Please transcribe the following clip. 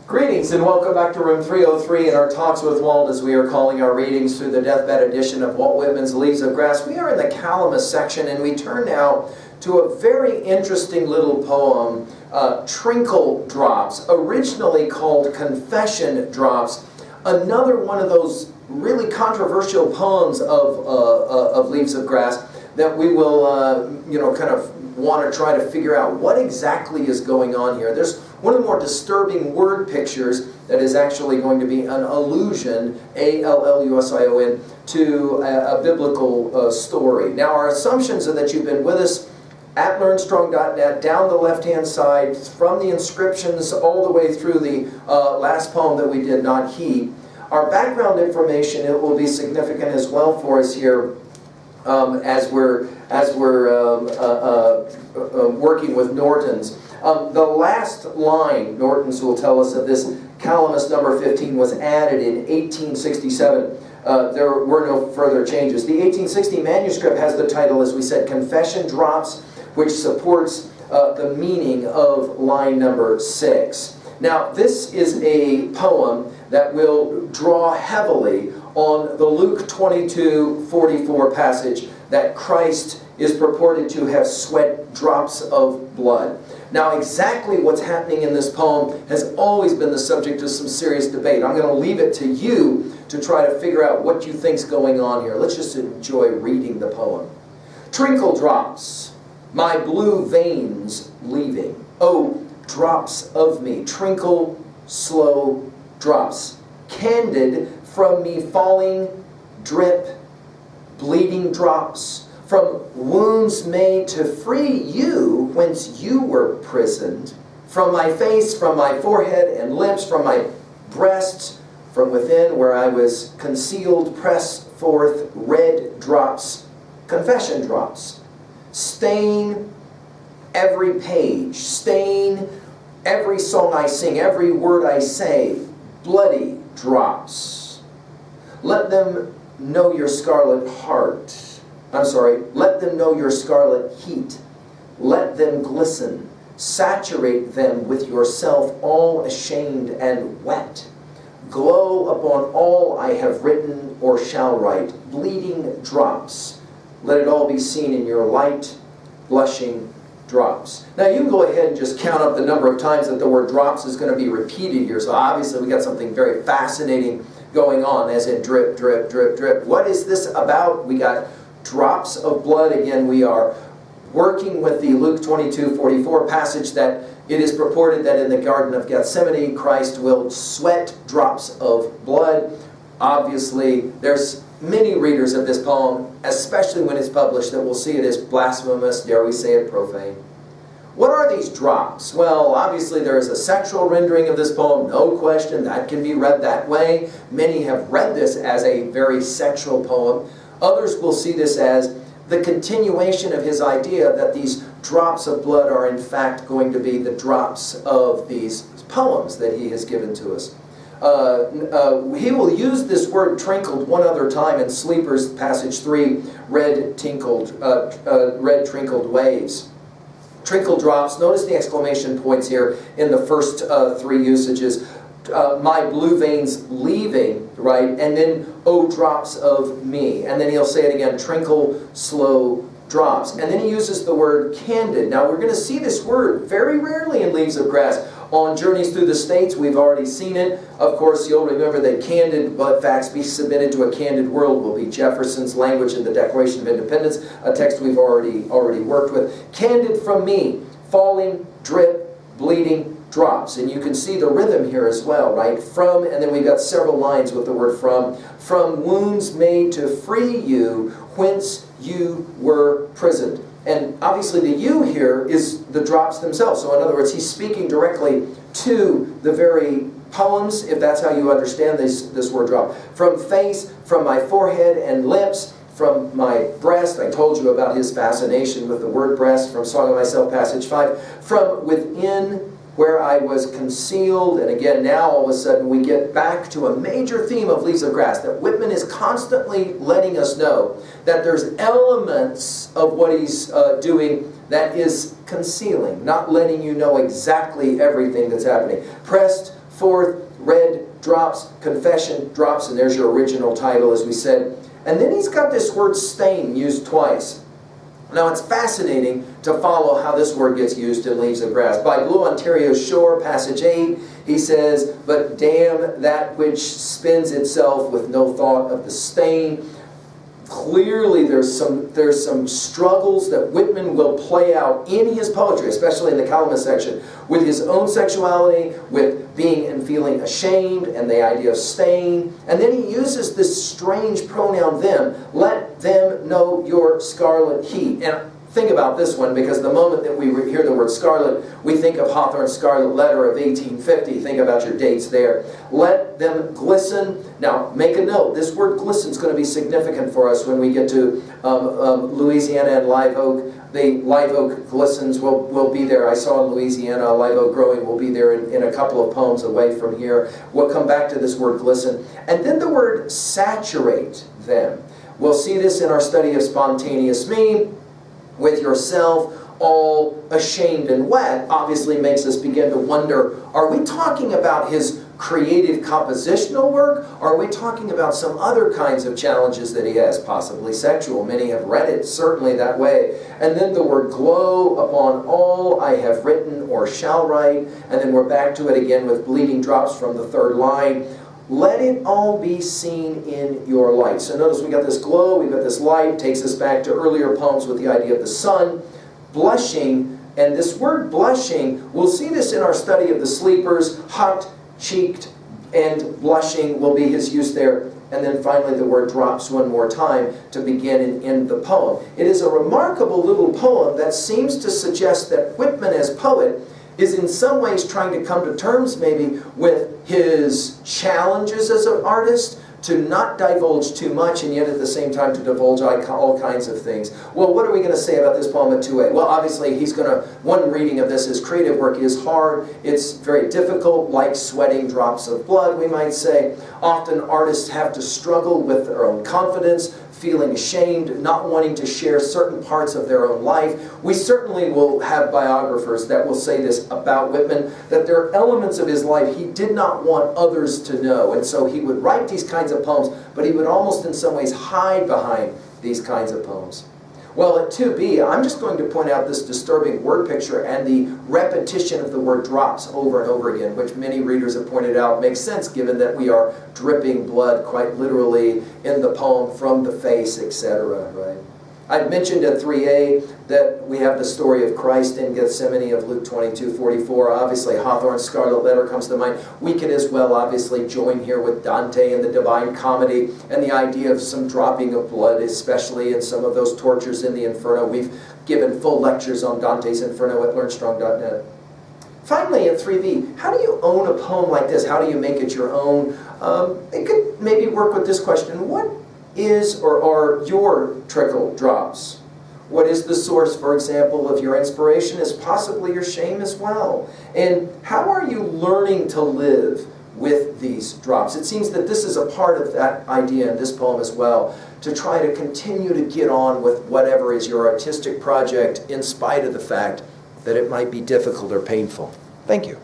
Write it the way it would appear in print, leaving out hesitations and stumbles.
Greetings and welcome back to room 303 in our Talks with Walt, as we are calling our readings through the deathbed edition of Walt Whitman's Leaves of Grass. We are in the Calamus section, and we turn now to a very interesting little poem, Trickle Drops, originally called Confession Drops. Another one of those really controversial poems of Leaves of Grass that we will, kind of want to try to figure out what exactly is going on here. There's one of the more disturbing word pictures that is actually going to be an allusion, A-L-L-U-S-I-O-N, to a biblical story. Now, our assumptions are that you've been with us at LearnStrong.net, down the left-hand side, from the inscriptions all the way through the last poem that we did not heed. Our background information, it will be significant as well for us here as we're working with Norton's. The last line, Norton's will tell us, of this Calamus number 15 was added in 1867. There were no further changes. The 1860 manuscript has the title, as we said, Confession Drops, which supports the meaning of line number 6. Now, this is a poem that will draw heavily on the Luke 22:44 passage that Christ is purported to have sweat drops of blood. Now, exactly what's happening in this poem has always been the subject of some serious debate. I'm going to leave it to you to try to figure out what you think's going on here. Let's just enjoy reading the poem. Trickle drops, my blue veins leaving. Oh, drops of me, trinkle, slow drops. Candid from me falling, drip, bleeding drops. From wounds made to free you, whence you were prisoned. From my face, from my forehead and lips, from my breasts, from within where I was concealed, press forth red drops, confession drops. Stain every page, stain every song I sing, every word I say, bloody drops. Let them know your scarlet heart. Let them know your scarlet heat. Let them glisten. Saturate them with yourself, all ashamed and wet. Glow upon all I have written or shall write. Bleeding drops. Let it all be seen in your light, blushing drops. Now, you can go ahead and just count up the number of times that the word drops is going to be repeated here. So obviously we got something very fascinating going on, as in drip, drip, drip, drip. What is this about? We got drops of blood. Again, we are working with the Luke 22:44 passage that it is purported that in the Garden of Gethsemane, Christ will sweat drops of blood. Obviously, there's many readers of this poem, especially when it's published, that will see it as blasphemous, dare we say it, profane. What are these drops? Well, obviously there is a sexual rendering of this poem, no question. That can be read that way. Many have read this as a very sexual poem. Others will see this as the continuation of his idea that these drops of blood are in fact going to be the drops of these poems that he has given to us. He will use this word trickled one other time in Sleeper's passage 3, red trickled waves. Trickle drops, notice the exclamation points here in the first three usages. My blue veins leaving, right? And then, oh, drops of me. And then he'll say it again, trinkle, slow drops. And then he uses the word candid. Now, we're going to see this word very rarely in Leaves of Grass. On Journeys Through the States, we've already seen it. Of course, you'll remember that candid but facts be submitted to a candid world will be Jefferson's language in the Declaration of Independence, a text we've already worked with. Candid from me, falling, drip, bleeding, drops. And you can see the rhythm here as well, right? From, and then we've got several lines with the word from. From wounds made to free you, whence you were prisoned. And obviously the you here is the drops themselves. So in other words, he's speaking directly to the very poems, if that's how you understand this word drop. From face, from my forehead and lips, from my breast. I told you about his fascination with the word breast from Song of Myself, passage 5. From within where I was concealed. And again, now all of a sudden we get back to a major theme of Leaves of Grass, that Whitman is constantly letting us know that there's elements of what he's doing that is concealing, not letting you know exactly everything that's happening. Pressed Fourth, red drops, confession drops, and there's your original title, as we said. And then he's got this word stain used twice. Now it's fascinating to follow how this word gets used in Leaves of Grass. By Blue Ontario's shore, passage 8, he says, "But damn that which spins itself with no thought of the stain." Clearly there's some struggles that Whitman will play out in his poetry, especially in the Calamus section, with his own sexuality, with being and feeling ashamed, and the idea of stain. And then he uses this strange pronoun them. Let them know your scarlet heat. And think about this one, because the moment that we hear the word scarlet, we think of Hawthorne's Scarlet Letter of 1850. Think about your dates there. Let them glisten. Now, make a note. This word glisten is going to be significant for us when we get to Louisiana and live oak. The live oak glistens will be there. I saw in Louisiana live oak growing. Will be there in a couple of poems away from here. We'll come back to this word glisten. And then the word saturate them. We'll see this in our study of spontaneous me. With yourself all ashamed and wet obviously makes us begin to wonder, are we talking about his creative compositional work? Or are we talking about some other kinds of challenges that he has, possibly sexual? Many have read it certainly that way. And then the word glow upon all I have written or shall write. And then we're back to it again with bleeding drops from the third line. Let it all be seen in your light. So notice we got this glow, we've got this light, takes us back to earlier poems with the idea of the sun. Blushing, and this word blushing, we'll see this in our study of the sleepers. Hot-cheeked and blushing will be his use there. And then finally the word drops one more time to begin and end the poem. It is a remarkable little poem that seems to suggest that Whitman as poet is in some ways trying to come to terms maybe with his challenges as an artist, to not divulge too much and yet at the same time to divulge all kinds of things. Well, what are we going to say about this poem at 2A? Well, obviously one reading of this is creative work is hard, it's very difficult, like sweating drops of blood, we might say. Often artists have to struggle with their own confidence, feeling ashamed, not wanting to share certain parts of their own life. We certainly will have biographers that will say this about Whitman, that there are elements of his life he did not want others to know. And so he would write these kinds of poems, but he would almost in some ways hide behind these kinds of poems. Well, at 2B, I'm just going to point out this disturbing word picture and the repetition of the word drops over and over again, which many readers have pointed out makes sense given that we are dripping blood quite literally in the poem from the face, etc. Right? I've mentioned at 3A that we have the story of Christ in Gethsemane of Luke 22:44. Obviously, Hawthorne's Scarlet Letter comes to mind. We can as well obviously join here with Dante and the Divine Comedy and the idea of some dropping of blood, especially in some of those tortures in the Inferno. We've given full lectures on Dante's Inferno at learnstrong.net. Finally, at 3B, how do you own a poem like this? How do you make it your own? It could maybe work with this question. What is or are your trickle drops? What is the source, for example, of your inspiration? Is possibly your shame as well. And how are you learning to live with these drops? It seems that this is a part of that idea in this poem as well, to try to continue to get on with whatever is your artistic project in spite of the fact that it might be difficult or painful. Thank you.